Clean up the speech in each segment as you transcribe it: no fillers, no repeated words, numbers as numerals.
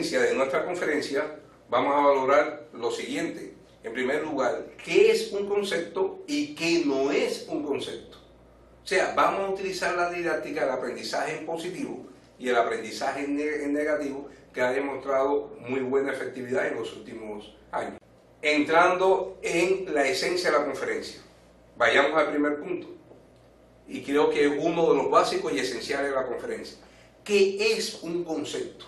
De nuestra conferencia vamos a valorar lo siguiente. En primer lugar, ¿qué es un concepto y qué no es un concepto? O sea, vamos a utilizar la didáctica del aprendizaje en positivo y el aprendizaje en negativo, que ha demostrado muy buena efectividad en los últimos años. Entrando en la esencia de la conferencia, vayamos al primer punto, y creo que es uno de los básicos y esenciales de la conferencia. ¿Qué es un concepto?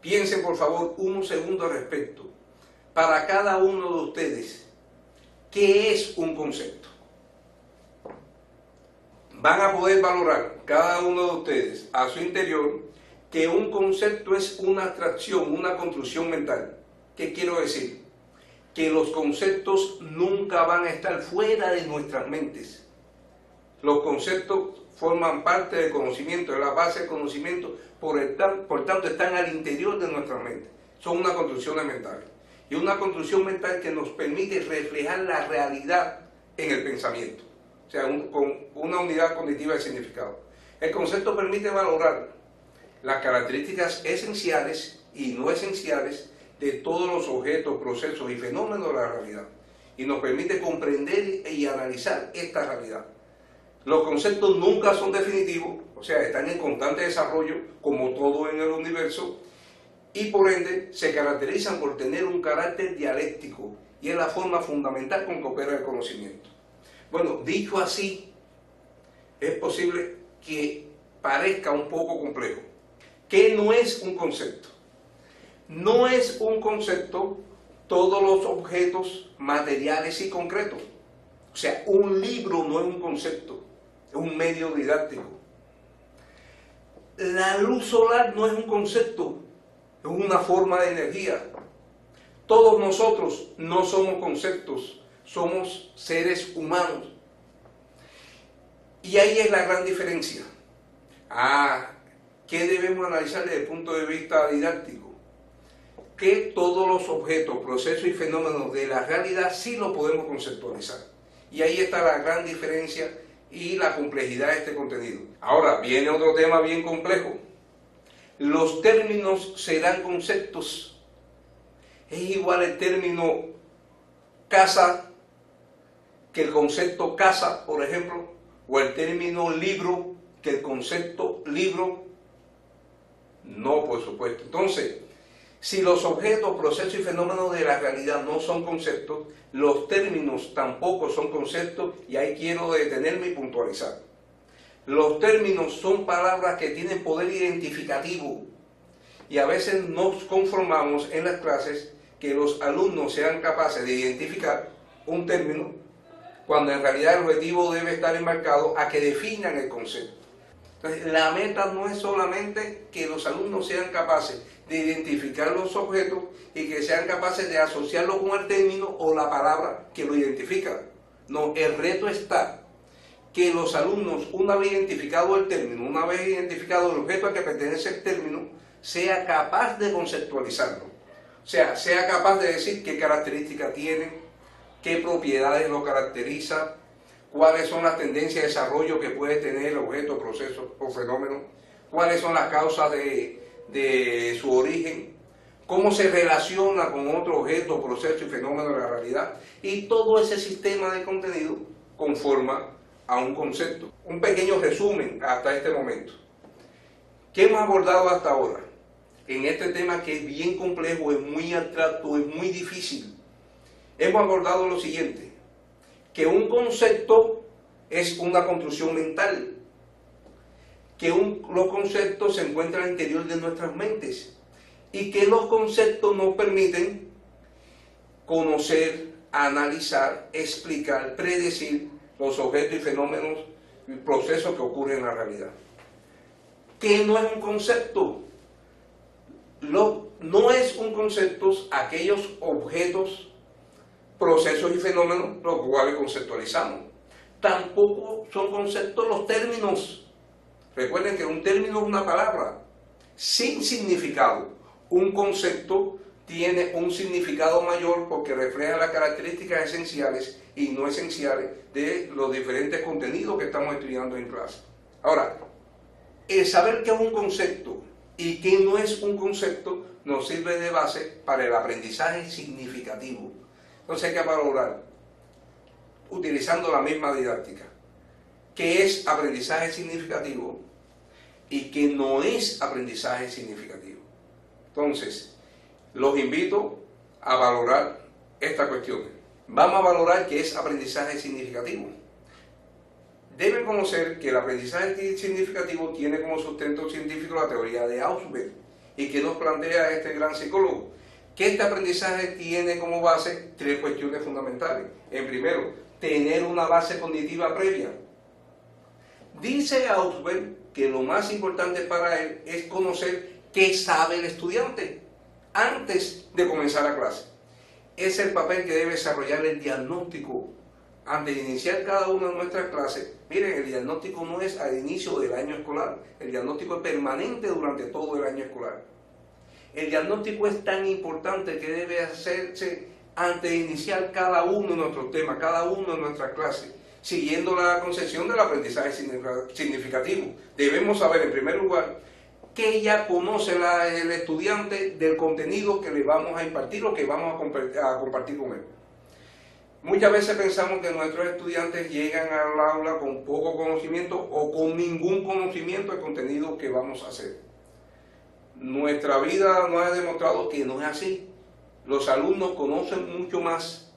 Piensen por favor un segundo al respecto. Para cada uno de ustedes, ¿qué es un concepto? Van a poder valorar cada uno de ustedes a su interior que un concepto es una abstracción, una construcción mental. ¿Qué quiero decir? Que los conceptos nunca van a estar fuera de nuestras mentes. Los conceptos forman parte del conocimiento, de la base del conocimiento, por tanto están al interior de nuestra mente. Son una construcción mental. Y una construcción mental que nos permite reflejar la realidad en el pensamiento. O sea, con una unidad cognitiva de significado. El concepto permite valorar las características esenciales y no esenciales de todos los objetos, procesos y fenómenos de la realidad. Y nos permite comprender y analizar esta realidad. Los conceptos nunca son definitivos, o sea, están en constante desarrollo, como todo en el universo, y por ende se caracterizan por tener un carácter dialéctico, y es la forma fundamental con que opera el conocimiento. Bueno, dicho así, es posible que parezca un poco complejo. ¿Qué no es un concepto? No es un concepto todos los objetos materiales y concretos. O sea, un libro no es un concepto. Es un medio didáctico. La luz solar no es un concepto, es una forma de energía. Todos nosotros no somos conceptos, somos seres humanos. Y ahí es la gran diferencia. ¿Qué debemos analizar desde el punto de vista didáctico? Que todos los objetos, procesos y fenómenos de la realidad sí lo podemos conceptualizar. Y ahí está la gran diferencia y la complejidad de este contenido. Ahora, viene otro tema bien complejo. Los términos serán conceptos. Es igual el término casa que el concepto casa, por ejemplo, o el término libro que el concepto libro. No, por supuesto. Entonces, si los objetos, procesos y fenómenos de la realidad no son conceptos, los términos tampoco son conceptos, y ahí quiero detenerme y puntualizar. Los términos son palabras que tienen poder identificativo, y a veces nos conformamos en las clases que los alumnos sean capaces de identificar un término, cuando en realidad el objetivo debe estar enmarcado a que definan el concepto. Entonces, la meta no es solamente que los alumnos sean capaces de identificar los objetos y que sean capaces de asociarlo con el término o la palabra que lo identifica. No, el reto está que los alumnos, una vez identificado el término, una vez identificado el objeto al que pertenece el término, sea capaz de conceptualizarlo. O sea capaz de decir qué características tiene, qué propiedades lo caracterizan, cuáles son las tendencias de desarrollo que puede tener el objeto, proceso o fenómeno, cuáles son las causas de su origen, cómo se relaciona con otro objeto, proceso y fenómeno de la realidad, y todo ese sistema de contenido conforma a un concepto. Un pequeño resumen hasta este momento. ¿Qué hemos abordado hasta ahora? En este tema que es bien complejo, es muy abstracto, es muy difícil. Hemos abordado lo siguiente, que un concepto es una construcción mental, que los conceptos se encuentran al interior de nuestras mentes y que los conceptos nos permiten conocer, analizar, explicar, predecir los objetos y fenómenos y procesos que ocurren en la realidad. ¿Qué no es un concepto? No es un concepto aquellos objetos, procesos y fenómenos los cuales conceptualizamos. Tampoco son conceptos los términos. Recuerden que un término es una palabra sin significado. Un concepto tiene un significado mayor porque refleja las características esenciales y no esenciales de los diferentes contenidos que estamos estudiando en clase. Ahora, el saber qué es un concepto y qué no es un concepto nos sirve de base para el aprendizaje significativo. Entonces hay que valorar, utilizando la misma didáctica, qué es aprendizaje significativo y qué no es aprendizaje significativo. Entonces, los invito a valorar estas cuestiones. Vamos a valorar qué es aprendizaje significativo. Deben conocer que el aprendizaje significativo tiene como sustento científico la teoría de Ausubel y que nos plantea este gran psicólogo, que este aprendizaje tiene como base tres cuestiones fundamentales. En primero, tener una base cognitiva previa. Dice Ausubel que lo más importante para él es conocer qué sabe el estudiante antes de comenzar la clase. Es el papel que debe desarrollar el diagnóstico antes de iniciar cada una de nuestras clases. Miren, el diagnóstico no es al inicio del año escolar, el diagnóstico es permanente durante todo el año escolar. El diagnóstico es tan importante que debe hacerse antes de iniciar cada uno de nuestros temas, cada una de nuestras clases, siguiendo la concepción del aprendizaje significativo. Debemos saber, en primer lugar, que ya conoce el estudiante del contenido que le vamos a impartir o que vamos a compartir con él. Muchas veces pensamos que nuestros estudiantes llegan al aula con poco conocimiento o con ningún conocimiento del contenido que vamos a hacer. Nuestra vida nos ha demostrado que no es así. Los alumnos conocen mucho más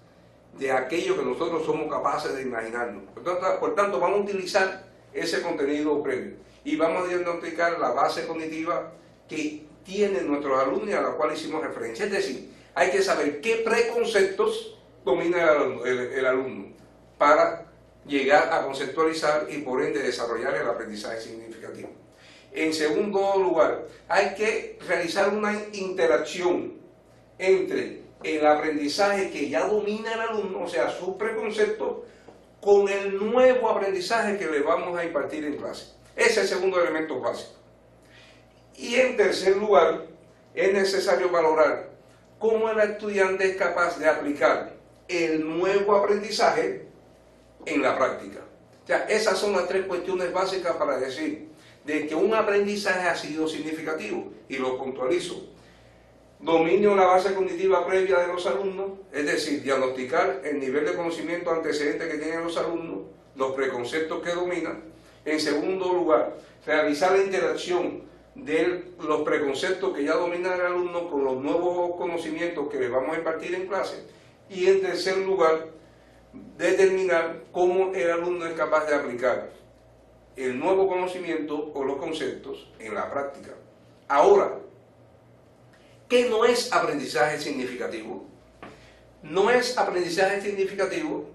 de aquello que nosotros somos capaces de imaginarnos. Por tanto, vamos a utilizar ese contenido previo y vamos a diagnosticar la base cognitiva que tienen nuestros alumnos y a la cual hicimos referencia. Es decir, hay que saber qué preconceptos domina el alumno para llegar a conceptualizar y por ende desarrollar el aprendizaje significativo. En segundo lugar, hay que realizar una interacción entre el aprendizaje que ya domina el alumno, o sea, sus preconceptos, con el nuevo aprendizaje que le vamos a impartir en clase. Ese es el segundo elemento básico. Y en tercer lugar, es necesario valorar cómo el estudiante es capaz de aplicar el nuevo aprendizaje en la práctica. O sea, esas son las tres cuestiones básicas para decir de que un aprendizaje ha sido significativo, y lo puntualizo. Dominio de la base cognitiva previa de los alumnos, es decir, diagnosticar el nivel de conocimiento antecedente que tienen los alumnos, los preconceptos que dominan. En segundo lugar, realizar la interacción de los preconceptos que ya dominan el alumno con los nuevos conocimientos que les vamos a impartir en clase. Y en tercer lugar, determinar cómo el alumno es capaz de aplicar el nuevo conocimiento o los conceptos en la práctica. Ahora, ¿qué no es aprendizaje significativo? No es aprendizaje significativo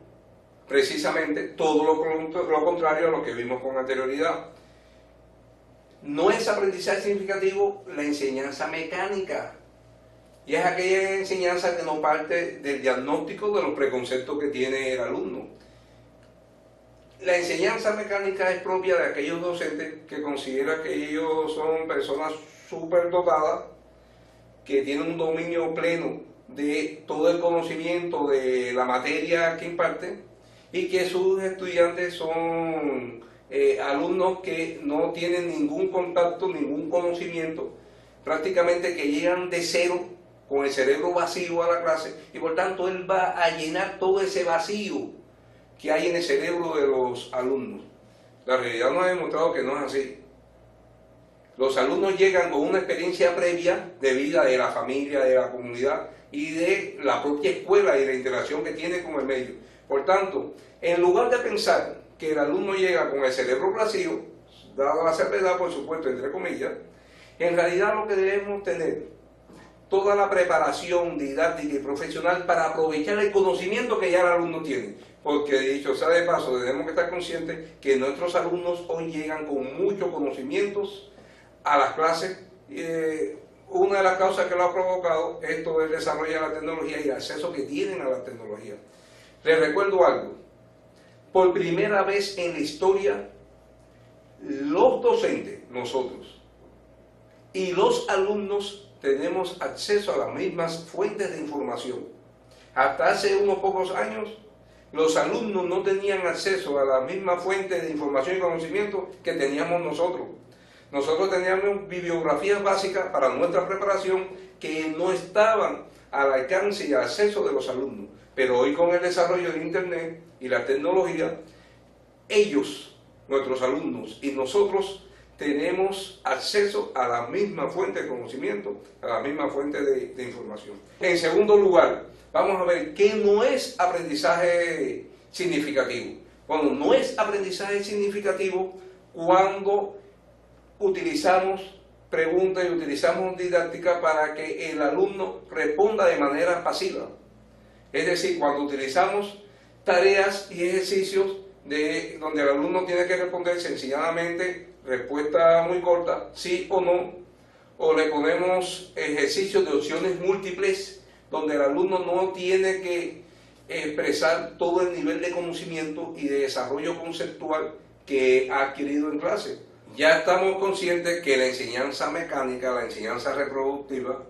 precisamente todo lo contrario a lo que vimos con anterioridad. No es aprendizaje significativo la enseñanza mecánica, y es aquella enseñanza que no parte del diagnóstico de los preconceptos que tiene el alumno. La enseñanza mecánica es propia de aquellos docentes que consideran que ellos son personas superdotadas, que tienen un dominio pleno de todo el conocimiento de la materia que imparten, y que sus estudiantes son alumnos que no tienen ningún contacto, ningún conocimiento, prácticamente que llegan de cero con el cerebro vacío a la clase y por tanto él va a llenar todo ese vacío que hay en el cerebro de los alumnos. La realidad nos ha demostrado que no es así. Los alumnos llegan con una experiencia previa de vida de la familia, de la comunidad y de la propia escuela y la interacción que tiene con el medio. Por tanto, en lugar de pensar que el alumno llega con el cerebro vacío, dada la certeza, por supuesto, entre comillas, en realidad lo que debemos tener toda la preparación didáctica y profesional para aprovechar el conocimiento que ya el alumno tiene. Porque, dicho sea de paso, tenemos que estar conscientes que nuestros alumnos hoy llegan con muchos conocimientos a las clases. Una de las causas que lo ha provocado esto del desarrollo de la tecnología y el acceso que tienen a la tecnología. Les recuerdo algo. Por primera vez en la historia, los docentes, nosotros, y los alumnos tenemos acceso a las mismas fuentes de información. Hasta hace unos pocos años, los alumnos no tenían acceso a las mismas fuentes de información y conocimiento que teníamos nosotros. Nosotros teníamos bibliografías básicas para nuestra preparación que no estaban al alcance y al acceso de los alumnos. Pero hoy con el desarrollo de Internet y la tecnología, ellos, nuestros alumnos y nosotros, tenemos acceso a la misma fuente de conocimiento, a la misma fuente de información. En segundo lugar, vamos a ver qué no es aprendizaje significativo. Bueno, no es aprendizaje significativo cuando utilizamos preguntas y utilizamos didáctica para que el alumno responda de manera pasiva. Es decir, cuando utilizamos tareas y ejercicios donde el alumno tiene que responder sencillamente respuesta muy corta, sí o no, o le ponemos ejercicios de opciones múltiples donde el alumno no tiene que expresar todo el nivel de conocimiento y de desarrollo conceptual que ha adquirido en clase. Ya estamos conscientes que la enseñanza mecánica, la enseñanza reproductiva,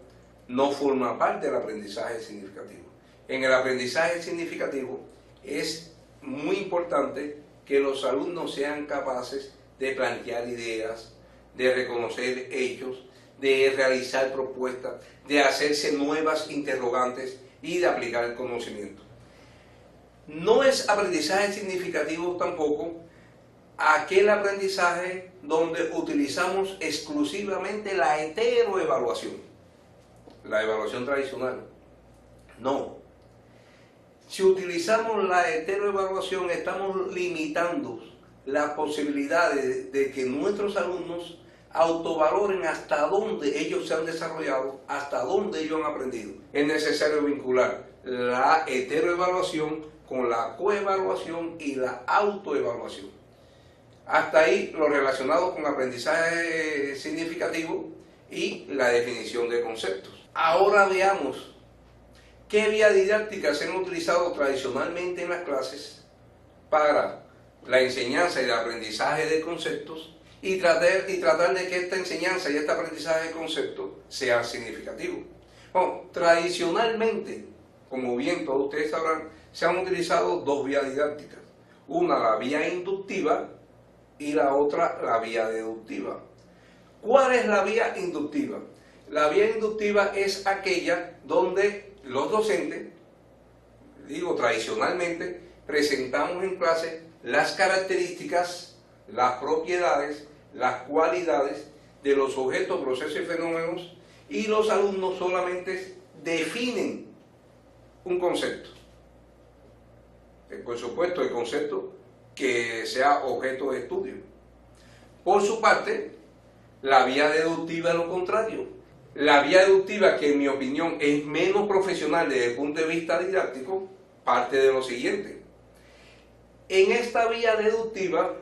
no forma parte del aprendizaje significativo. En el aprendizaje significativo es muy importante que los alumnos sean capaces de plantear ideas, de reconocer hechos, de realizar propuestas, de hacerse nuevas interrogantes y de aplicar el conocimiento. No es aprendizaje significativo tampoco aquel aprendizaje donde utilizamos exclusivamente la heteroevaluación, la evaluación tradicional. No. Si utilizamos la heteroevaluación, estamos limitando las posibilidades de que nuestros alumnos autovaloren hasta dónde ellos se han desarrollado, hasta dónde ellos han aprendido. Es necesario vincular la heteroevaluación con la coevaluación y la autoevaluación. Hasta ahí lo relacionado con aprendizaje significativo y la definición de conceptos. Ahora veamos qué vías didácticas se han utilizado tradicionalmente en las clases para la enseñanza y el aprendizaje de conceptos y tratar de que esta enseñanza y este aprendizaje de conceptos sea significativo. Bueno, tradicionalmente, como bien todos ustedes sabrán, se han utilizado dos vías didácticas. Una, la vía inductiva, y la otra, la vía deductiva. ¿Cuál es la vía inductiva? La vía inductiva es aquella donde los docentes, digo tradicionalmente, presentamos en clase las características, las propiedades, las cualidades de los objetos, procesos y fenómenos, y los alumnos solamente definen un concepto. Por supuesto, el concepto que sea objeto de estudio. Por su parte, la vía deductiva es lo contrario. La vía deductiva, que en mi opinión es menos profesional desde el punto de vista didáctico, parte de lo siguiente. En esta vía deductiva,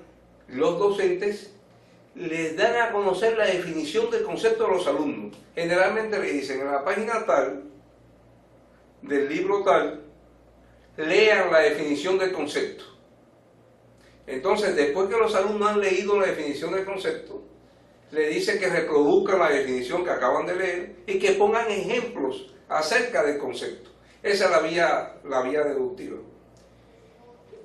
los docentes les dan a conocer la definición del concepto a los alumnos. Generalmente le dicen, en la página tal, del libro tal, lean la definición del concepto. Entonces, después que los alumnos han leído la definición del concepto, le dicen que reproduzcan la definición que acaban de leer y que pongan ejemplos acerca del concepto. Esa es la vía deductiva.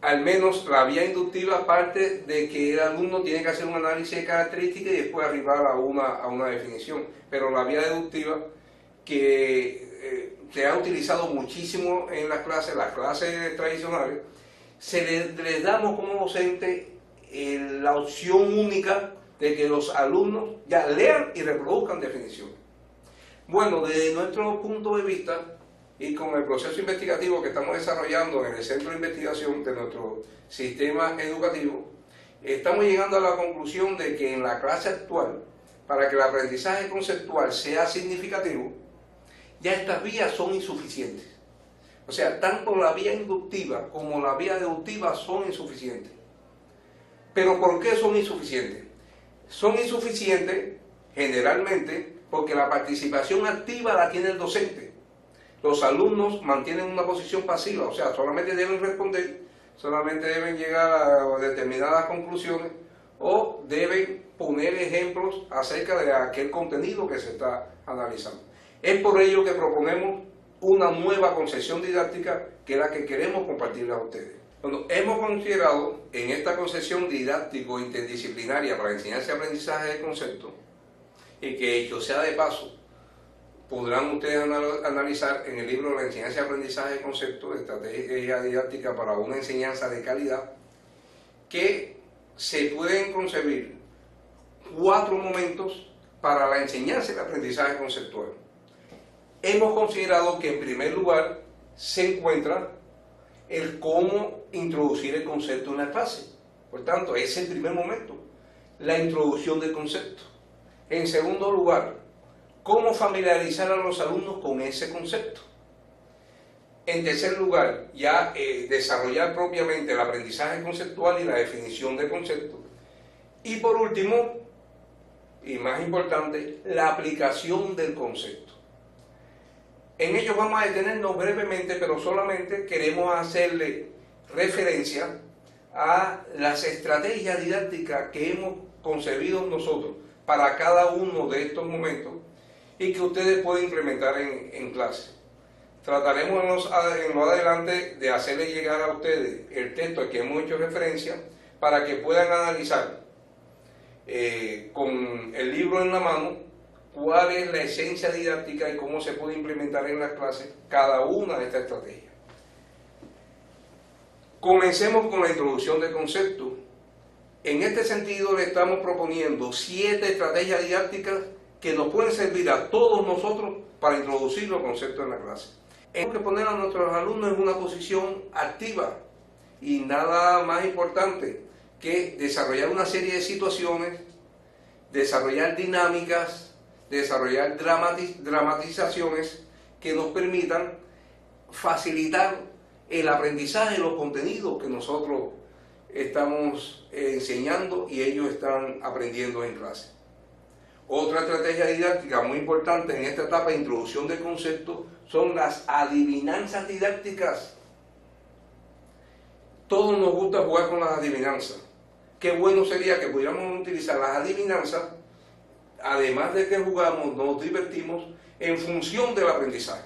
Al menos la vía inductiva parte de que el alumno tiene que hacer un análisis de características y después arribar a una definición. Pero la vía deductiva, que se ha utilizado muchísimo en las clases tradicionales, les damos como docente la opción única de que los alumnos ya lean y reproduzcan definiciones. Bueno, desde nuestro punto de vista y con el proceso investigativo que estamos desarrollando en el centro de investigación de nuestro sistema educativo, estamos llegando a la conclusión de que en la clase actual, para que el aprendizaje conceptual sea significativo, ya estas vías son insuficientes. O sea, tanto la vía inductiva como la vía deductiva son insuficientes. ¿Pero por qué son insuficientes? Son insuficientes generalmente porque la participación activa la tiene el docente. Los alumnos mantienen una posición pasiva, o sea, solamente deben responder, solamente deben llegar a determinadas conclusiones o deben poner ejemplos acerca de aquel contenido que se está analizando. Es por ello que proponemos una nueva concepción didáctica que es la que queremos compartirles a ustedes. Bueno, hemos considerado en esta concepción didáctico interdisciplinaria para enseñanza y aprendizaje de conceptos, y que hecho sea de paso, podrán ustedes analizar en el libro La enseñanza y aprendizaje de conceptos, estrategia didáctica para una enseñanza de calidad, que se pueden concebir 4 momentos para la enseñanza y el aprendizaje conceptual. Hemos considerado que en primer lugar se encuentra el cómo introducir el concepto en la clase. Por tanto, ese es el primer momento, la introducción del concepto. En segundo lugar, cómo familiarizar a los alumnos con ese concepto. En tercer lugar, ya desarrollar propiamente el aprendizaje conceptual y la definición de concepto. Y por último, y más importante, la aplicación del concepto. En ello vamos a detenernos brevemente, pero solamente queremos hacerle referencia a las estrategias didácticas que hemos concebido nosotros para cada uno de estos momentos y que ustedes pueden implementar en clase. Trataremos en lo adelante de hacerles llegar a ustedes el texto al que hemos hecho referencia para que puedan analizar con el libro en la mano cuál es la esencia didáctica y cómo se puede implementar en las clases cada una de estas estrategias. Comencemos con la introducción del concepto. En este sentido le estamos proponiendo 7 estrategias didácticas que nos pueden servir a todos nosotros para introducir los conceptos en la clase. Tenemos que poner a nuestros alumnos en una posición activa y nada más importante que desarrollar una serie de situaciones, desarrollar dinámicas, desarrollar dramatizaciones que nos permitan facilitar el aprendizaje de los contenidos que nosotros estamos enseñando y ellos están aprendiendo en clase. Otra estrategia didáctica muy importante en esta etapa de introducción del concepto son las adivinanzas didácticas. Todos nos gusta jugar con las adivinanzas. Qué bueno sería que pudiéramos utilizar las adivinanzas, además de que jugamos, nos divertimos en función del aprendizaje.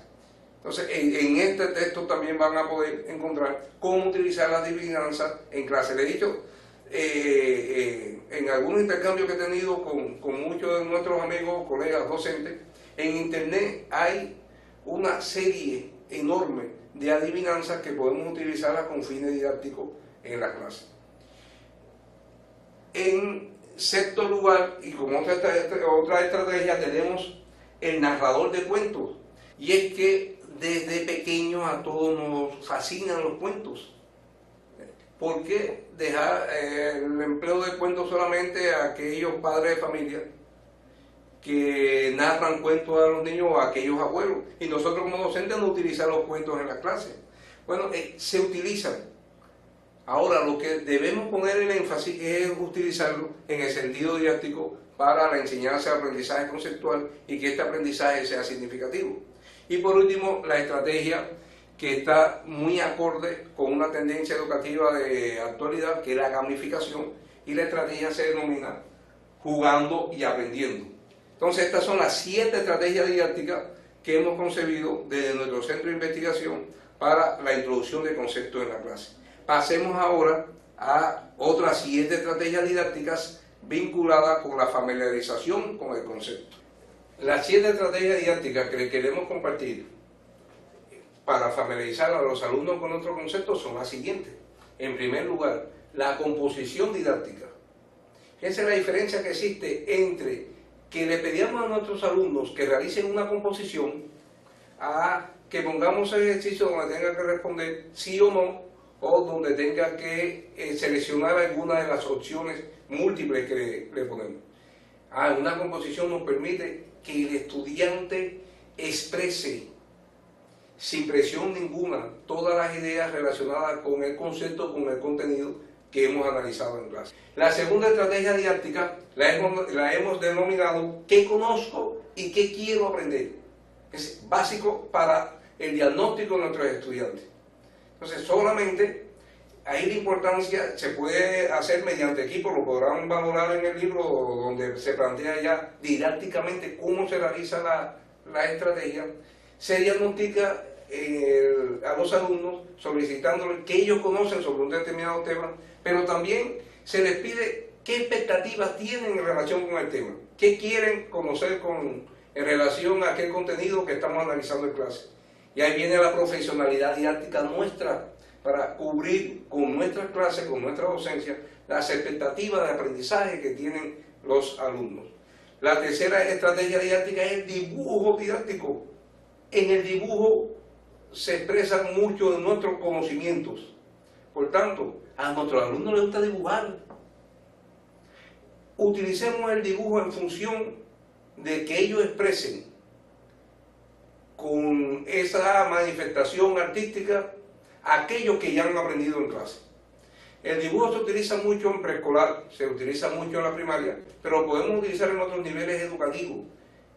Entonces, en este texto también van a poder encontrar cómo utilizar las adivinanzas en clase. Les he dicho, en algunos intercambios que he tenido con muchos de nuestros amigos, colegas, docentes, en internet hay una serie enorme de adivinanzas que podemos utilizar con fines didácticos en la clase. En sexto lugar, y como otra estrategia, tenemos el narrador de cuentos. Y es que desde pequeños a todos nos fascinan los cuentos. ¿Por qué dejar el empleo de cuentos solamente a aquellos padres de familia que narran cuentos a los niños o a aquellos abuelos? Y nosotros como docentes no utilizamos los cuentos en la clase. Bueno, se utilizan. Ahora, lo que debemos poner el énfasis es utilizarlo en el sentido didáctico para la enseñanza y aprendizaje conceptual y que este aprendizaje sea significativo. Y por último, la estrategia que está muy acorde con una tendencia educativa de actualidad, que es la gamificación, y la estrategia se denomina jugando y aprendiendo. Entonces, estas son las 7 estrategias didácticas que hemos concebido desde nuestro centro de investigación para la introducción de conceptos en la clase. Pasemos ahora a otras 7 estrategias didácticas vinculadas con la familiarización con el concepto. Las 7 estrategias didácticas que les queremos compartir para familiarizar a los alumnos con nuestros conceptos son las siguientes. En primer lugar, la composición didáctica. Esa es la diferencia que existe entre que le pedíamos a nuestros alumnos que realicen una composición a que pongamos ejercicio donde tenga que responder sí o no, o donde tenga que seleccionar alguna de las opciones múltiples que le ponemos. Una composición nos permite que el estudiante exprese sin presión ninguna todas las ideas relacionadas con el concepto, con el contenido que hemos analizado en clase. La segunda estrategia didáctica la hemos denominado ¿qué conozco y qué quiero aprender? Es básico para el diagnóstico de nuestros estudiantes. Entonces, solamente ahí la importancia se puede hacer mediante equipo, lo podrán valorar en el libro donde se plantea ya didácticamente cómo se realiza la estrategia. Se diagnostica a los alumnos solicitándoles que ellos conocen sobre un determinado tema, pero también se les pide qué expectativas tienen en relación con el tema, qué quieren conocer en relación a aquel contenido que estamos analizando en clase. Y ahí viene la profesionalidad didáctica nuestra para cubrir con nuestras clases, con nuestra docencia, las expectativas de aprendizaje que tienen los alumnos. La tercera estrategia didáctica es el dibujo didáctico. En el dibujo se expresan muchos de nuestros conocimientos. Por tanto, a nuestros alumnos les gusta dibujar. Utilicemos el dibujo en función de que ellos expresen con esa manifestación artística aquello que ya han aprendido en clase. El dibujo se utiliza mucho en preescolar, se utiliza mucho en la primaria, pero lo podemos utilizar en otros niveles educativos,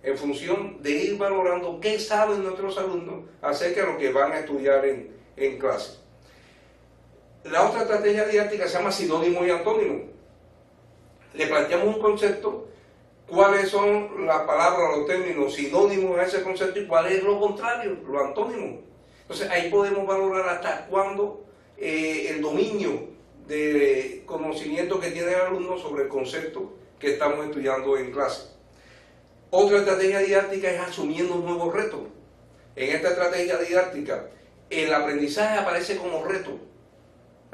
en función de ir valorando qué saben nuestros alumnos acerca de lo que van a estudiar en clase. La otra estrategia didáctica se llama sinónimo y antónimo. Le planteamos un concepto, cuáles son las palabras, los términos sinónimos a ese concepto y cuál es lo contrario, lo antónimo. Entonces ahí podemos valorar hasta cuándo el dominio de conocimiento que tiene el alumno sobre el concepto que estamos estudiando en clase. Otra estrategia didáctica es asumiendo nuevos retos. En esta estrategia didáctica el aprendizaje aparece como reto.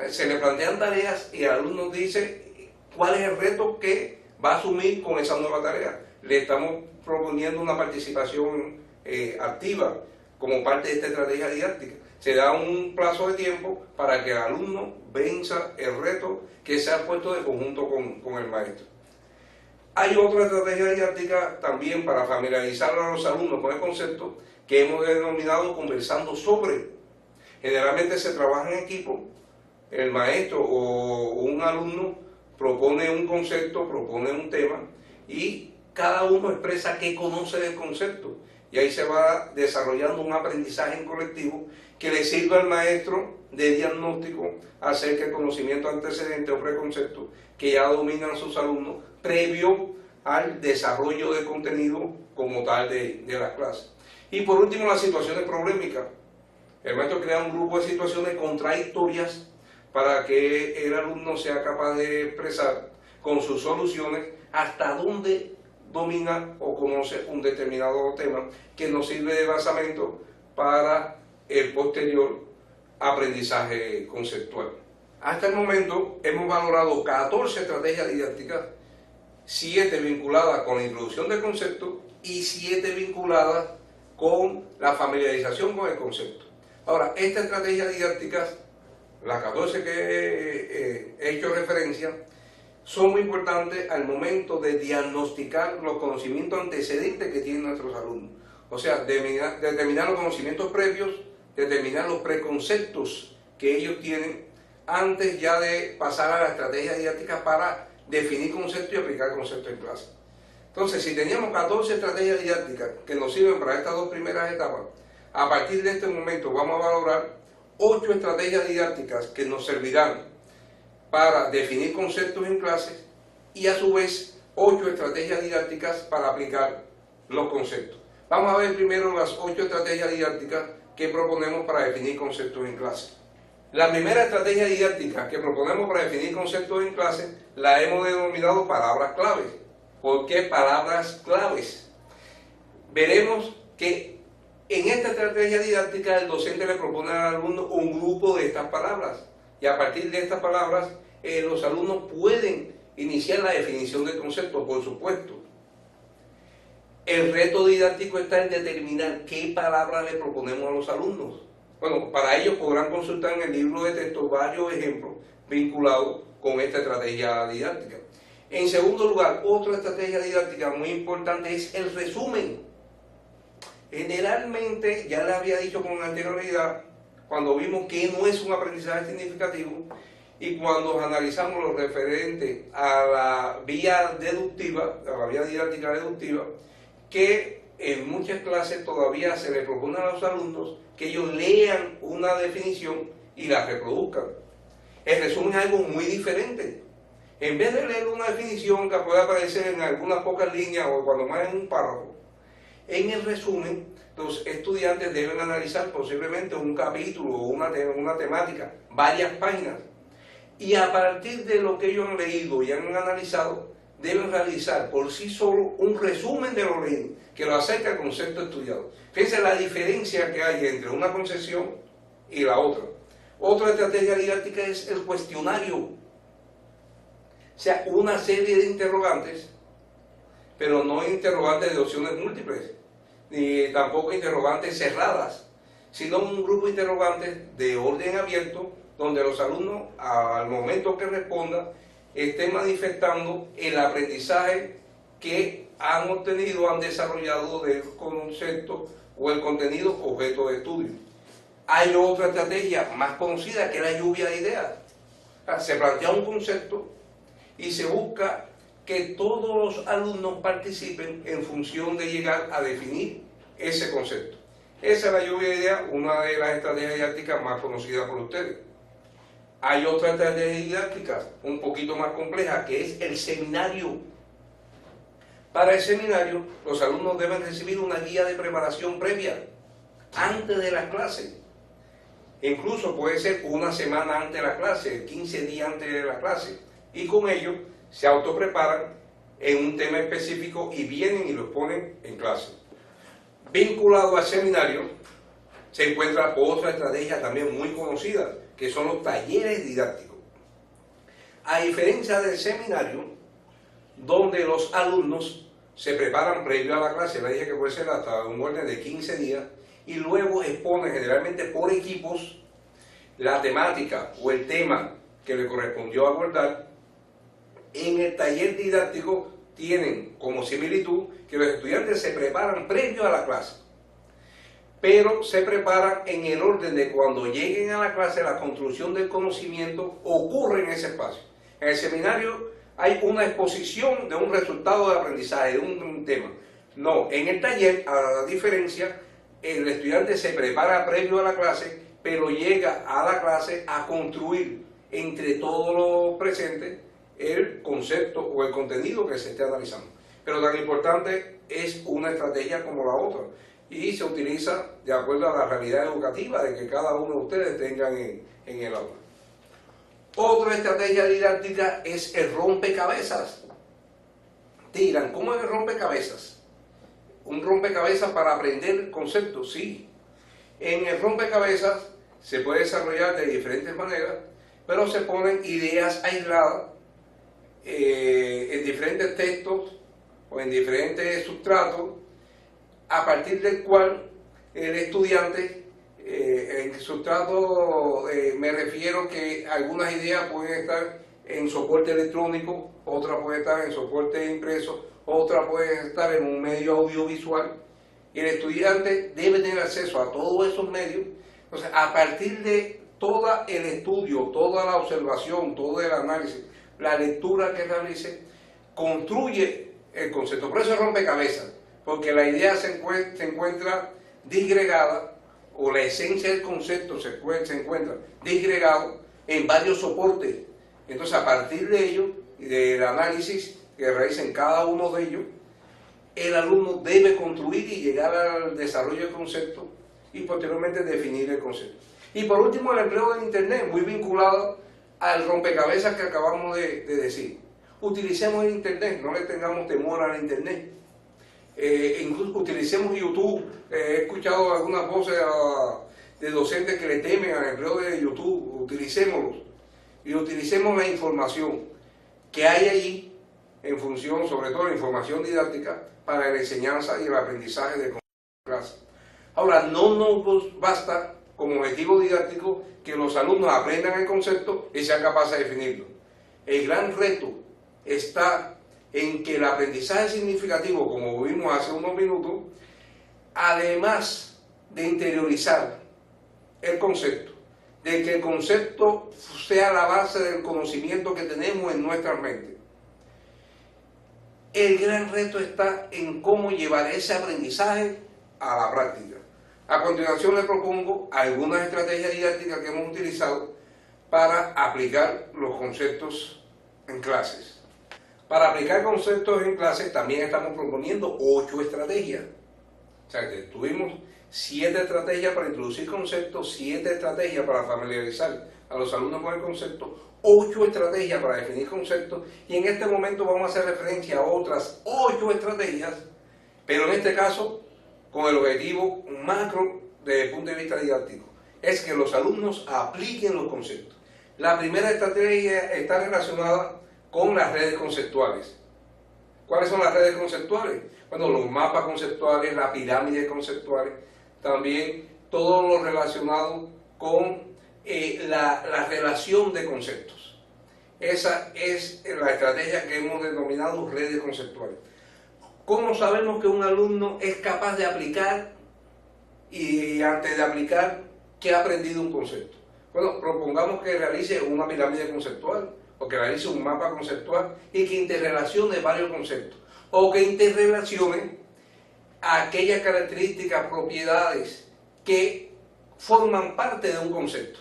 Se le plantean tareas y el alumno dice cuál es el reto que va a asumir con esa nueva tarea. Le estamos proponiendo una participación activa como parte de esta estrategia didáctica. Se da un plazo de tiempo para que el alumno venza el reto que se ha puesto de conjunto con el maestro. Hay otra estrategia didáctica también para familiarizar a los alumnos con el concepto que hemos denominado conversando sobre. Generalmente se trabaja en equipo, el maestro o un alumno propone un concepto, propone un tema y cada uno expresa qué conoce del concepto. Y ahí se va desarrollando un aprendizaje en colectivo que le sirve al maestro de diagnóstico acerca del conocimiento antecedente o preconcepto que ya dominan sus alumnos previo al desarrollo del contenido como tal de las clases. Y por último, las situaciones problemáticas. El maestro crea un grupo de situaciones contradictorias para que el alumno sea capaz de expresar con sus soluciones hasta dónde domina o conoce un determinado tema que nos sirve de basamento para el posterior aprendizaje conceptual. Hasta el momento hemos valorado 14 estrategias didácticas, 7 vinculadas con la introducción del concepto y 7 vinculadas con la familiarización con el concepto. Ahora, estas estrategias didácticas, las 14 que he hecho referencia, son muy importantes al momento de diagnosticar los conocimientos antecedentes que tienen nuestros alumnos. O sea, determinar los conocimientos previos, determinar los preconceptos que ellos tienen antes ya de pasar a la estrategia didáctica para definir conceptos y aplicar conceptos en clase. Entonces, si teníamos 14 estrategias didácticas que nos sirven para estas dos primeras etapas, a partir de este momento vamos a valorar 8 estrategias didácticas que nos servirán para definir conceptos en clases y a su vez 8 estrategias didácticas para aplicar los conceptos. Vamos a ver primero las 8 estrategias didácticas que proponemos para definir conceptos en clase. La primera estrategia didáctica que proponemos para definir conceptos en clase la hemos denominado palabras claves. ¿Por qué palabras claves? Veremos que En esta estrategia didáctica, el docente le propone al alumno un grupo de estas palabras, y a partir de estas palabras, los alumnos pueden iniciar la definición del concepto, por supuesto. El reto didáctico está en determinar qué palabra le proponemos a los alumnos. Bueno, para ello podrán consultar en el libro de texto varios ejemplos vinculados con esta estrategia didáctica. En segundo lugar, otra estrategia didáctica muy importante es el resumen. Generalmente, ya les había dicho con anterioridad, cuando vimos que no es un aprendizaje significativo y cuando analizamos lo referente a la vía deductiva, a la vía didáctica deductiva, que en muchas clases todavía se les propone a los alumnos que ellos lean una definición y la reproduzcan. El resumen es algo muy diferente. En vez de leer una definición que puede aparecer en algunas pocas líneas o cuando más en un párrafo, en el resumen los estudiantes deben analizar posiblemente un capítulo o una temática, varias páginas, y a partir de lo que ellos han leído y han analizado, deben realizar por sí solo un resumen de lo leído, que lo acerca al concepto estudiado. Fíjense la diferencia que hay entre una concepción y la otra. Otra estrategia didáctica es el cuestionario. O sea, una serie de interrogantes, pero no interrogantes de opciones múltiples, ni tampoco interrogantes cerradas, sino un grupo de interrogantes de orden abierto, donde los alumnos, al momento que respondan, estén manifestando el aprendizaje que han obtenido, han desarrollado del concepto o el contenido objeto de estudio. Hay otra estrategia más conocida que es la lluvia de ideas. O sea, se plantea un concepto y se busca que todos los alumnos participen en función de llegar a definir ese concepto. Esa es la lluvia de ideas, una de las estrategias didácticas más conocidas por ustedes. Hay otra estrategia didáctica un poquito más compleja, que es el seminario. Para el seminario, los alumnos deben recibir una guía de preparación previa, antes de la clase. Incluso puede ser una semana antes de la clase, 15 días antes de la clase. Y con ello se autopreparan en un tema específico y vienen y los ponen en clase. Vinculado al seminario, se encuentra otra estrategia también muy conocida, que son los talleres didácticos. A diferencia del seminario, donde los alumnos se preparan previo a la clase, le dije que puede ser hasta un orden de 15 días, y luego exponen generalmente por equipos la temática o el tema que le correspondió abordar. En el taller didáctico tienen como similitud que los estudiantes se preparan previo a la clase, pero se preparan en el orden de cuando lleguen a la clase, la construcción del conocimiento ocurre en ese espacio. En el seminario hay una exposición de un resultado de aprendizaje, de un tema. No, en el taller, a la diferencia, el estudiante se prepara previo a la clase, pero llega a la clase a construir entre todos los presentes el concepto o el contenido que se esté analizando. Pero tan importante es una estrategia como la otra, y se utiliza de acuerdo a la realidad educativa de que cada uno de ustedes tengan en el aula. Otra estrategia didáctica es el rompecabezas. Dirán, ¿cómo es el rompecabezas? Un rompecabezas para aprender conceptos, sí. En el rompecabezas se puede desarrollar de diferentes maneras, pero se ponen ideas aisladas en diferentes textos o en diferentes sustratos, a partir del cual el estudiante, en sustrato me refiero que algunas ideas pueden estar en soporte electrónico, otras pueden estar en soporte impreso, otras pueden estar en un medio audiovisual, y el estudiante debe tener acceso a todos esos medios. Entonces, a partir de todo el estudio, toda la observación, todo el análisis, la lectura que realice, construye el concepto. Por eso es rompecabezas, porque la idea se encuentra disgregada, o la esencia del concepto se encuentra disgregado en varios soportes. Entonces, a partir de ello, y del análisis que realicen cada uno de ellos, el alumno debe construir y llegar al desarrollo del concepto y posteriormente definir el concepto. Y por último, el empleo del Internet, muy vinculado al rompecabezas que acabamos de decir. Utilicemos el Internet, no le tengamos temor al Internet. incluso utilicemos YouTube. He escuchado algunas voces de docentes que le temen al empleo de YouTube. Utilicémoslos y utilicemos la información que hay allí en función, sobre todo la información didáctica, para la enseñanza y el aprendizaje de clase. Ahora, no nos basta como objetivo didáctico que los alumnos aprendan el concepto y sean capaces de definirlo. El gran reto está en que el aprendizaje significativo, como vimos hace unos minutos, además de interiorizar el concepto, de que el concepto sea la base del conocimiento que tenemos en nuestras mentes, el gran reto está en cómo llevar ese aprendizaje a la práctica. A continuación les propongo algunas estrategias didácticas que hemos utilizado para aplicar los conceptos en clases. Para aplicar conceptos en clases también estamos proponiendo 8 estrategias. O sea, que tuvimos 7 estrategias para introducir conceptos, 7 estrategias para familiarizar a los alumnos con el concepto, 8 estrategias para definir conceptos, y en este momento vamos a hacer referencia a otras 8 estrategias, pero en este caso con el objetivo macro desde el punto de vista didáctico, es que los alumnos apliquen los conceptos. La primera estrategia está relacionada con las redes conceptuales. ¿Cuáles son las redes conceptuales? Bueno, los mapas conceptuales, las pirámides conceptuales, también todo lo relacionado con la relación de conceptos. Esa es la estrategia que hemos denominado redes conceptuales. ¿Cómo sabemos que un alumno es capaz de aplicar y antes de aplicar que ha aprendido un concepto? Bueno, propongamos que realice una pirámide conceptual o que realice un mapa conceptual y que interrelacione varios conceptos o que interrelacione aquellas características, propiedades que forman parte de un concepto.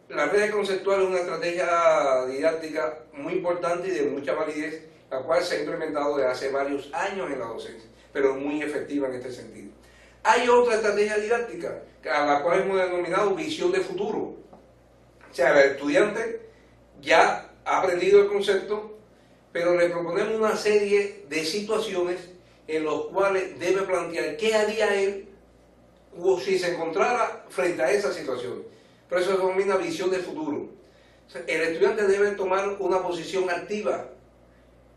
La red conceptual es una estrategia didáctica muy importante y de mucha validez, la cual se ha implementado desde hace varios años en la docencia, pero es muy efectiva en este sentido. Hay otra estrategia didáctica, a la cual hemos denominado visión de futuro. O sea, el estudiante ya ha aprendido el concepto, pero le proponemos una serie de situaciones en las cuales debe plantear qué haría él o si se encontrara frente a esa situación. Por eso se denomina visión de futuro. O sea, el estudiante debe tomar una posición activa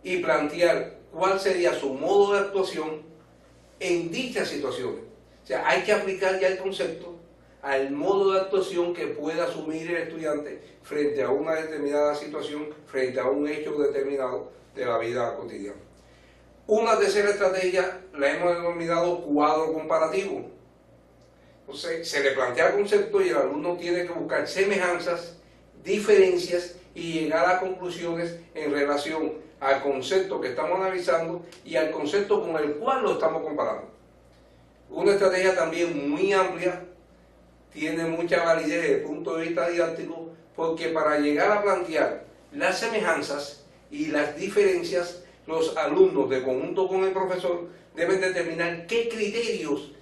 y plantear cuál sería su modo de actuación en dichas situaciones. O sea, hay que aplicar ya el concepto al modo de actuación que pueda asumir el estudiante frente a una determinada situación, frente a un hecho determinado de la vida cotidiana. Una tercera estrategia la hemos denominado cuadro comparativo. Entonces, se le plantea el concepto y el alumno tiene que buscar semejanzas, diferencias y llegar a conclusiones en relación al concepto que estamos analizando y al concepto con el cual lo estamos comparando. Una estrategia también muy amplia, tiene mucha validez desde el punto de vista didáctico, porque para llegar a plantear las semejanzas y las diferencias, los alumnos de conjunto con el profesor deben determinar qué criterios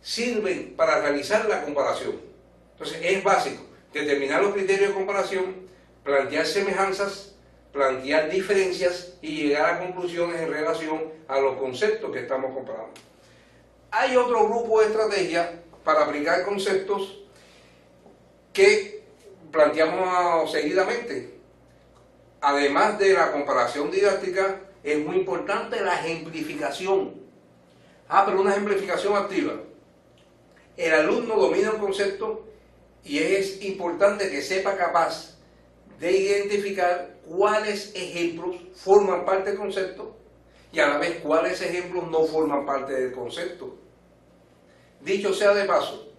sirven para realizar la comparación. Entonces es básico determinar los criterios de comparación, plantear semejanzas, plantear diferencias y llegar a conclusiones en relación a los conceptos que estamos comparando. Hay otro grupo de estrategias para aplicar conceptos que planteamos seguidamente. Además de la comparación didáctica, es muy importante la ejemplificación. Pero una ejemplificación activa. El alumno domina un concepto y es importante que sepa capaz de identificar cuáles ejemplos forman parte del concepto y a la vez cuáles ejemplos no forman parte del concepto. Dicho sea de paso,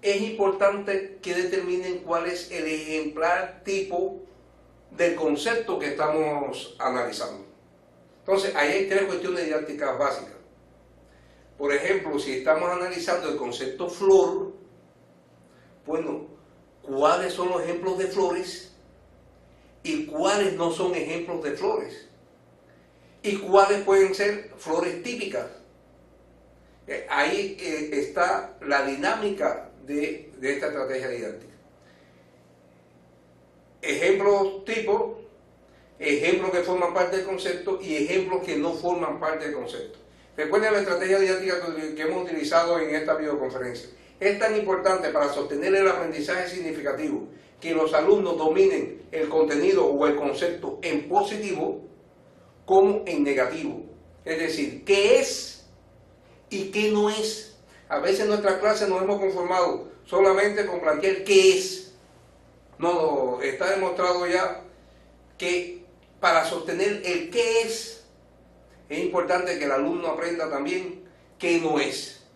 es importante que determinen cuál es el ejemplar tipo del concepto que estamos analizando. Entonces, ahí hay 3 cuestiones didácticas básicas. Por ejemplo, si estamos analizando el concepto flor, bueno, ¿cuáles son los ejemplos de flores? ¿Y cuáles no son ejemplos de flores? ¿Y cuáles pueden ser flores típicas? Ahí está la dinámica de esta estrategia didáctica. Ejemplos tipo, ejemplos que forman parte del concepto y ejemplos que no forman parte del concepto. Recuerden la estrategia didáctica que hemos utilizado en esta videoconferencia. Es tan importante para sostener el aprendizaje significativo que los alumnos dominen el contenido o el concepto en positivo como en negativo. Es decir, qué es y qué no es. A veces en nuestras clases nos hemos conformado solamente con plantear qué es. No, está demostrado ya que para sostener el qué es importante que el alumno aprenda también qué no es.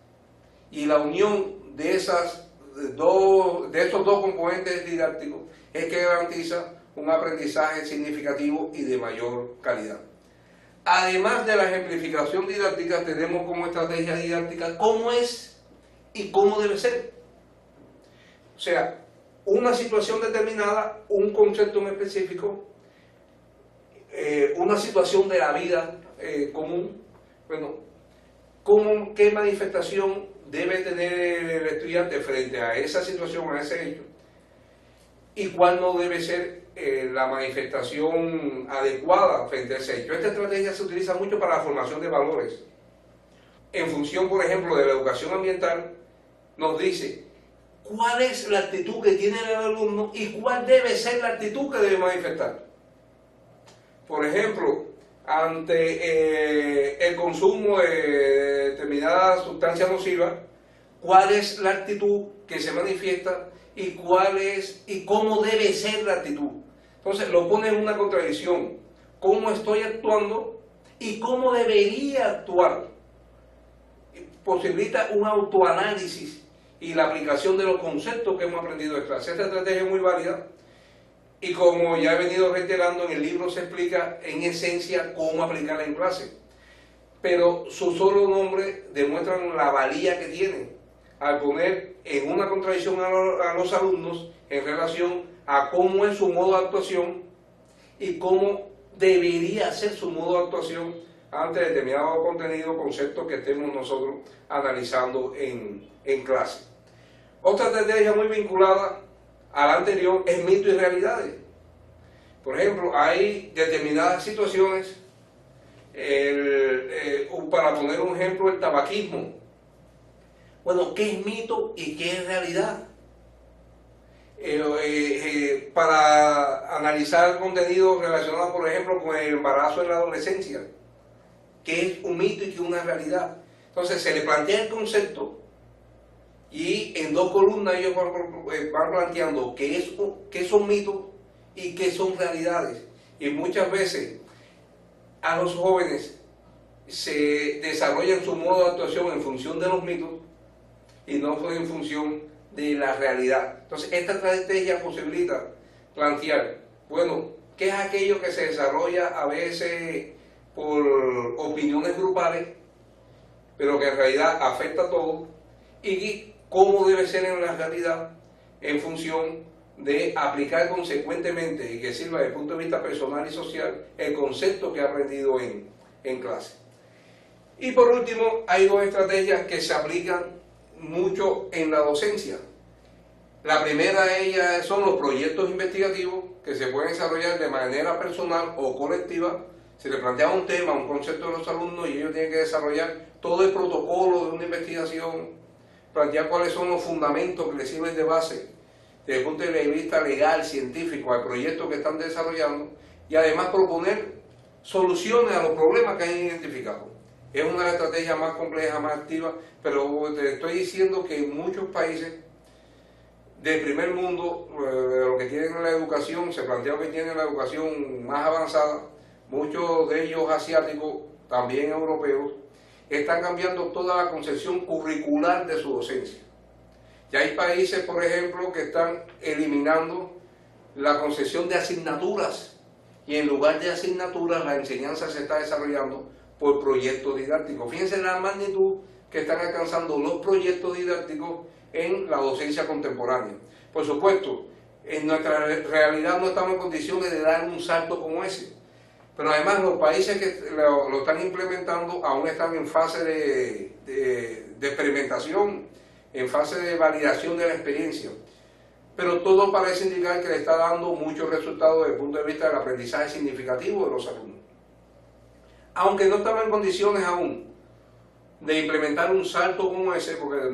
Y la unión de esos dos componentes didácticos es que garantiza un aprendizaje significativo y de mayor calidad. Además de la ejemplificación didáctica, tenemos como estrategia didáctica cómo es y cómo debe ser. O sea, una situación determinada, un concepto en específico, una situación de la vida común. Bueno, ¿qué manifestación debe tener el estudiante frente a esa situación, a ese hecho? ¿Y cuál no debe ser la manifestación adecuada frente a ese hecho? Esta estrategia se utiliza mucho para la formación de valores. En función, por ejemplo, de la educación ambiental, nos dice cuál es la actitud que tiene el alumno y cuál debe ser la actitud que debe manifestar. Por ejemplo, ante el consumo de determinada sustancia nociva, ¿cuál es la actitud que se manifiesta y cómo debe ser la actitud? Entonces lo pone en una contradicción. ¿Cómo estoy actuando y cómo debería actuar? Posibilita un autoanálisis y la aplicación de los conceptos que hemos aprendido en clase. Esta estrategia es muy válida. Y como ya he venido reiterando, en el libro se explica en esencia cómo aplicarla en clase. Pero su solo nombre demuestra la valía que tiene al poner en una contradicción a los alumnos en relación a cómo es su modo de actuación y cómo debería ser su modo de actuación ante determinado contenido, conceptos que estemos nosotros analizando en clase. Otra estrategia muy vinculada a la anterior es mito y realidades. Por ejemplo, hay determinadas situaciones, para poner un ejemplo, el tabaquismo. Bueno, ¿qué es mito y qué es realidad? Para analizar contenido relacionado, por ejemplo, con el embarazo en la adolescencia, ¿qué es un mito y qué es una realidad? Entonces se le plantea el concepto y en dos columnas ellos van planteando qué son mitos y qué son realidades. Y muchas veces a los jóvenes se desarrollan su modo de actuación en función de los mitos y no en función de la realidad. Entonces esta estrategia posibilita plantear, bueno, ¿qué es aquello que se desarrolla a veces por opiniones grupales, pero que en realidad afecta a todos? Y cómo debe ser en la realidad en función de aplicar consecuentemente y que sirva desde el punto de vista personal y social el concepto que ha aprendido en clase. Y por último, hay dos estrategias que se aplican mucho en la docencia. La primera de ellas son los proyectos investigativos que se pueden desarrollar de manera personal o colectiva. Se les plantea un tema, un concepto de los alumnos y ellos tienen que desarrollar todo el protocolo de una investigación, plantear cuáles son los fundamentos que les sirven de base desde el punto de vista legal, científico, al proyecto que están desarrollando y además proponer soluciones a los problemas que han identificado. Es una de las estrategias más complejas, más activas, pero te estoy diciendo que en muchos países del primer mundo, lo que tienen la educación, se plantea que tienen la educación más avanzada, muchos de ellos asiáticos, también europeos, están cambiando toda la concepción curricular de su docencia. Ya hay países, por ejemplo, que están eliminando la concepción de asignaturas y en lugar de asignaturas la enseñanza se está desarrollando por proyectos didácticos. Fíjense la magnitud que están alcanzando los proyectos didácticos en la docencia contemporánea. Por supuesto, en nuestra realidad no estamos en condiciones de dar un salto como ese, pero además los países que lo están implementando aún están en fase de experimentación, en fase de validación de la experiencia. pero todo parece indicar que le está dando muchos resultados desde el punto de vista del aprendizaje significativo de los alumnos. Aunque no estamos en condiciones aún de implementar un salto como ese, porque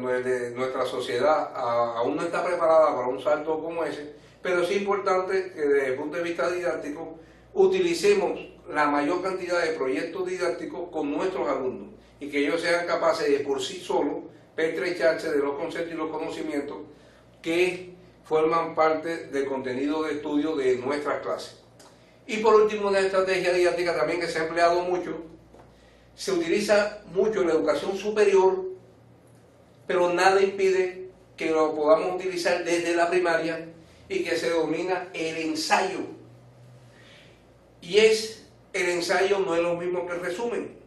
nuestra sociedad aún no está preparada para un salto como ese, pero sí es importante que desde el punto de vista didáctico utilicemos la mayor cantidad de proyectos didácticos con nuestros alumnos y que ellos sean capaces de por sí solos pertrecharse de los conceptos y los conocimientos que forman parte del contenido de estudio de nuestras clases. Y por último, una estrategia didáctica también que se ha empleado mucho, se utiliza mucho en la educación superior, pero nada impide que lo podamos utilizar desde la primaria y que se denomina el ensayo. Y el ensayo no es lo mismo que el resumen,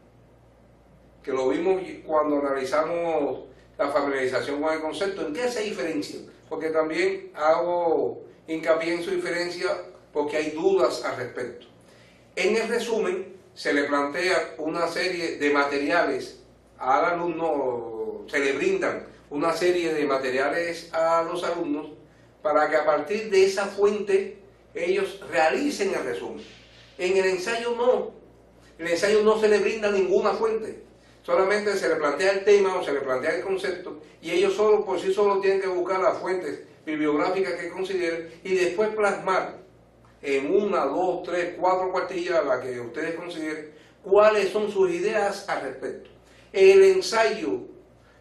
que lo vimos cuando analizamos la familiarización con el concepto. ¿En qué se diferencia? Porque también hago hincapié en su diferencia porque hay dudas al respecto. En el resumen se le plantea una serie de materiales al alumno, se le brindan una serie de materiales a los alumnos para que a partir de esa fuente ellos realicen el resumen. En el ensayo no se le brinda ninguna fuente, solamente se le plantea el tema o se le plantea el concepto y ellos solo por sí solos tienen que buscar las fuentes bibliográficas que consideren y después plasmar en 1, 2, 3, 4 cuartillas, la que ustedes consideren, cuáles son sus ideas al respecto. El ensayo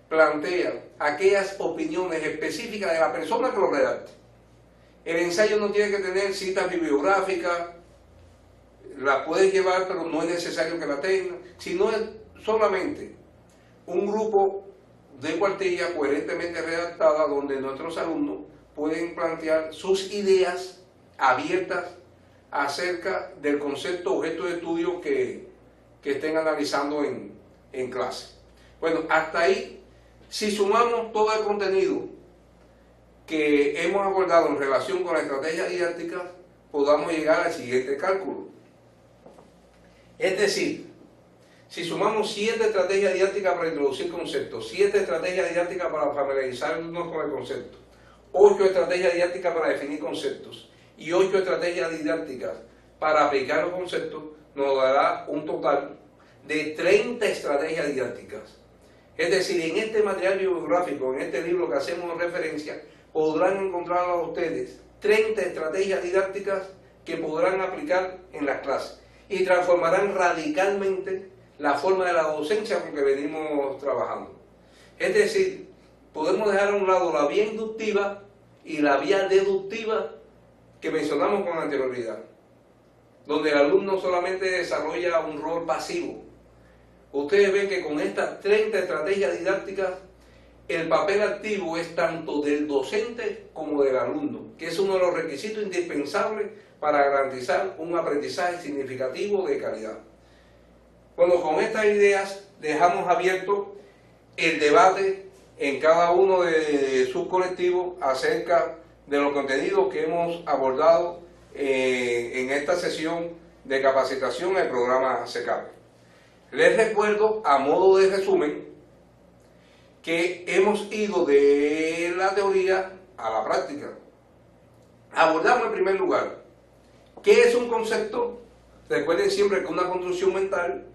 plantea aquellas opiniones específicas de la persona que lo redacte. El ensayo no tiene que tener citas bibliográficas, la puedes llevar, pero no es necesario que la tenga, sino es solamente un grupo de cuartillas coherentemente redactadas donde nuestros alumnos pueden plantear sus ideas abiertas acerca del concepto objeto de estudio que estén analizando en clase. Bueno, hasta ahí, si sumamos todo el contenido que hemos abordado en relación con la estrategia didáctica, podamos llegar al siguiente cálculo. Es decir, si sumamos 7 estrategias didácticas para introducir conceptos, 7 estrategias didácticas para familiarizarnos con el concepto, 8 estrategias didácticas para definir conceptos y 8 estrategias didácticas para aplicar los conceptos, nos dará un total de 30 estrategias didácticas. Es decir, en este material bibliográfico, en este libro que hacemos referencia, podrán encontrar a ustedes 30 estrategias didácticas que podrán aplicar en las clases y transformarán radicalmente la forma de la docencia con que venimos trabajando. Es decir, podemos dejar a un lado la vía inductiva y la vía deductiva que mencionamos con anterioridad, donde el alumno solamente desarrolla un rol pasivo. Ustedes ven que con estas 30 estrategias didácticas, el papel activo es tanto del docente como del alumno, que es uno de los requisitos indispensables para garantizar un aprendizaje significativo de calidad. Bueno, con estas ideas dejamos abierto el debate en cada uno de sus colectivos acerca de los contenidos que hemos abordado en esta sesión de capacitación del programa CECAP. Les recuerdo, a modo de resumen, que hemos ido de la teoría a la práctica. Abordamos en primer lugar, ¿qué es un concepto? Recuerden siempre que una construcción mental,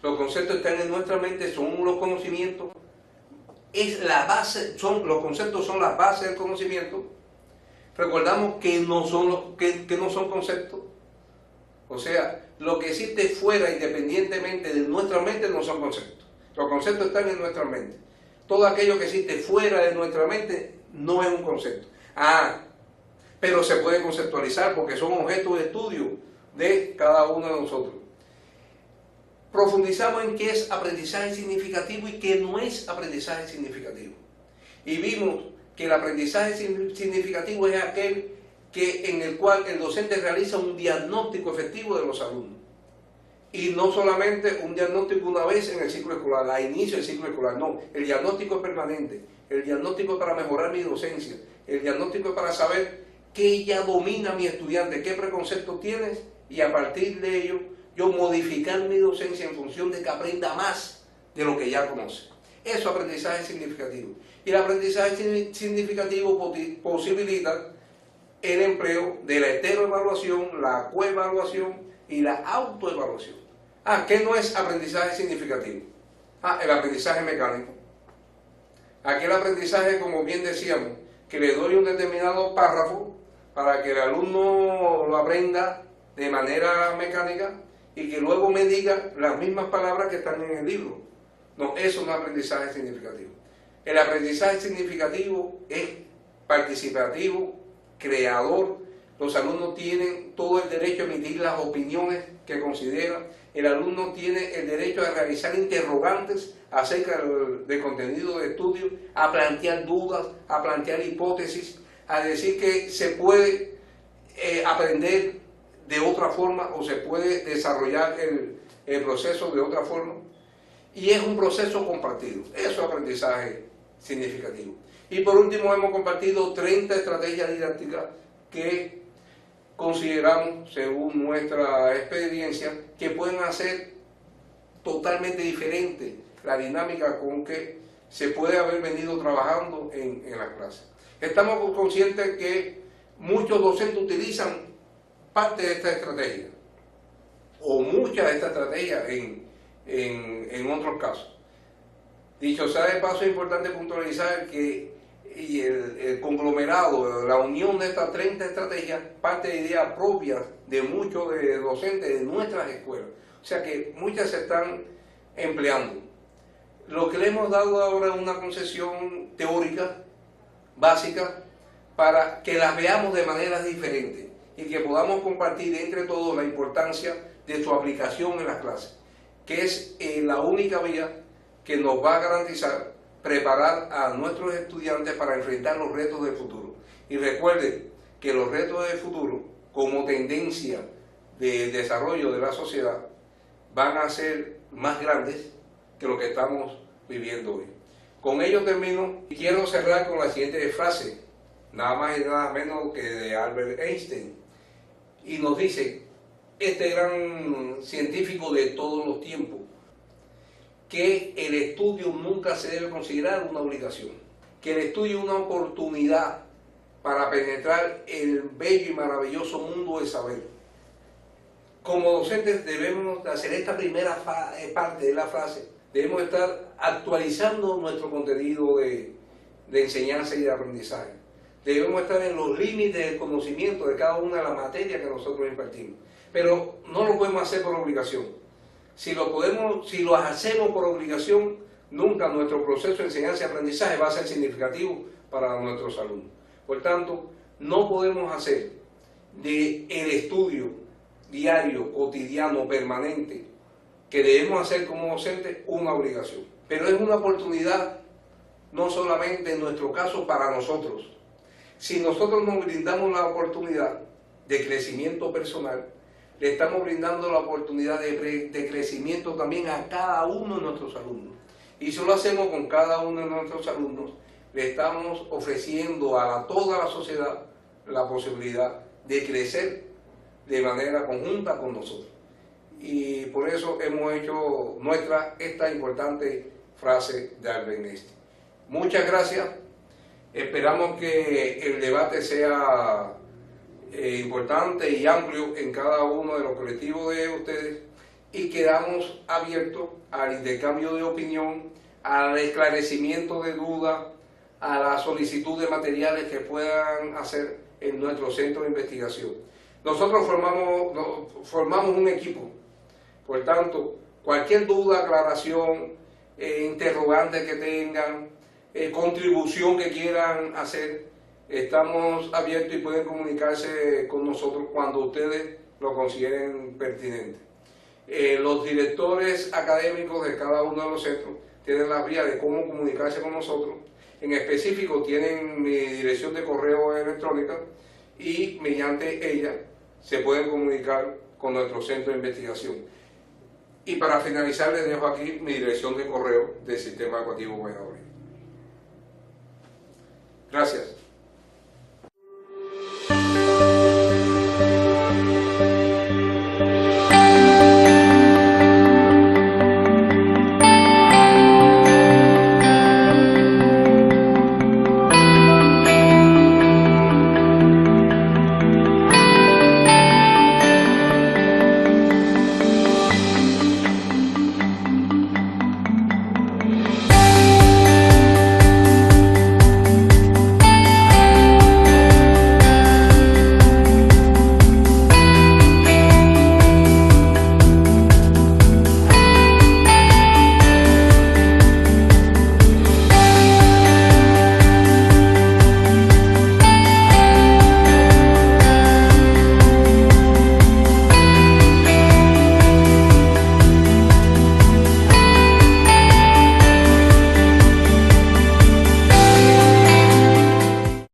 los conceptos están en nuestra mente, son los conocimientos, es la base, los conceptos son la base del conocimiento. Recordamos que no son conceptos, o sea, lo que existe fuera, independientemente de nuestra mente, no son conceptos. Los conceptos están en nuestra mente. Todo aquello que existe fuera de nuestra mente no es un concepto. Pero se puede conceptualizar porque son objetos de estudio de cada uno de nosotros. Profundizamos en qué es aprendizaje significativo y qué no es aprendizaje significativo. Y vimos que el aprendizaje significativo es aquel en el cual el docente realiza un diagnóstico efectivo de los alumnos. Y no solamente un diagnóstico una vez en el ciclo escolar, a inicio del ciclo escolar, no. El diagnóstico es permanente, el diagnóstico es para mejorar mi docencia, el diagnóstico es para saber qué ya domina mi estudiante, qué preconceptos tienes, y a partir de ello, yo modificar mi docencia en función de que aprenda más de lo que ya conoce. Eso es aprendizaje significativo. Y el aprendizaje significativo posibilita el empleo de la heteroevaluación, la coevaluación y la autoevaluación. ¿Qué no es aprendizaje significativo? El aprendizaje mecánico. Aquel aprendizaje, como bien decíamos, que le doy un determinado párrafo para que el alumno lo aprenda de manera mecánica y que luego me diga las mismas palabras que están en el libro. No, eso no es aprendizaje significativo. El aprendizaje significativo es participativo, creador. Los alumnos tienen todo el derecho a emitir las opiniones que consideran. El alumno tiene el derecho a realizar interrogantes acerca del contenido de estudio, a plantear dudas, a plantear hipótesis, a decir que se puede aprender de otra forma o se puede desarrollar el proceso de otra forma. Y es un proceso compartido. Eso es aprendizaje significativo. Y por último hemos compartido 30 estrategias didácticas que consideramos, según nuestra experiencia, que pueden hacer totalmente diferente la dinámica con que se puede haber venido trabajando en las clases. Estamos conscientes que muchos docentes utilizan parte de esta estrategia, o muchas de estas estrategias en otros casos. Dicho sea de paso, es importante puntualizar que el conglomerado, la unión de estas 30 estrategias, parte de ideas propias de muchos de docentes de nuestras escuelas. O sea que muchas se están empleando. Lo que le hemos dado ahora es una concesión teórica, básica, para que las veamos de maneras diferentes y que podamos compartir entre todos la importancia de su aplicación en las clases, que es la única vía que nos va a garantizar preparar a nuestros estudiantes para enfrentar los retos del futuro. Y recuerden que los retos del futuro, como tendencia de desarrollo de la sociedad, van a ser más grandes que lo que estamos viviendo hoy. Con ello termino y quiero cerrar con la siguiente frase, nada más y nada menos que de Albert Einstein, y nos dice, este gran científico de todos los tiempos, que el estudio nunca se debe considerar una obligación, que el estudio es una oportunidad para penetrar el bello y maravilloso mundo del saber. Como docentes debemos hacer esta primera parte de la frase, debemos estar actualizando nuestro contenido de enseñanza y de aprendizaje. Debemos estar en los límites del conocimiento de cada una de las materias que nosotros impartimos, pero no lo podemos hacer por obligación. Si lo hacemos por obligación, nunca nuestro proceso de enseñanza y aprendizaje va a ser significativo para nuestros alumnos. Por tanto, no podemos hacer del estudio diario, cotidiano, permanente, que debemos hacer como docentes, una obligación. Pero es una oportunidad, no solamente en nuestro caso para nosotros. Si nosotros nos brindamos la oportunidad de crecimiento personal, le estamos brindando la oportunidad de crecimiento también a cada uno de nuestros alumnos. Y si lo hacemos con cada uno de nuestros alumnos, le estamos ofreciendo a toda la sociedad la posibilidad de crecer de manera conjunta con nosotros. Y por eso hemos hecho nuestra esta importante frase de Albert Einstein. Muchas gracias. Esperamos que el debate sea importante y amplio en cada uno de los colectivos de ustedes y quedamos abiertos al intercambio de opinión, al esclarecimiento de dudas, a la solicitud de materiales que puedan hacer en nuestro centro de investigación. Nosotros formamos un equipo, por tanto, cualquier duda, aclaración, interrogante que tengan, contribución que quieran hacer, estamos abiertos y pueden comunicarse con nosotros cuando ustedes lo consideren pertinente. Los directores académicos de cada uno de los centros tienen la vía de cómo comunicarse con nosotros. En específico tienen mi dirección de correo electrónica y mediante ella se pueden comunicar con nuestro centro de investigación. Y para finalizar les dejo aquí mi dirección de correo del Sistema Educativo Valladolid. Gracias.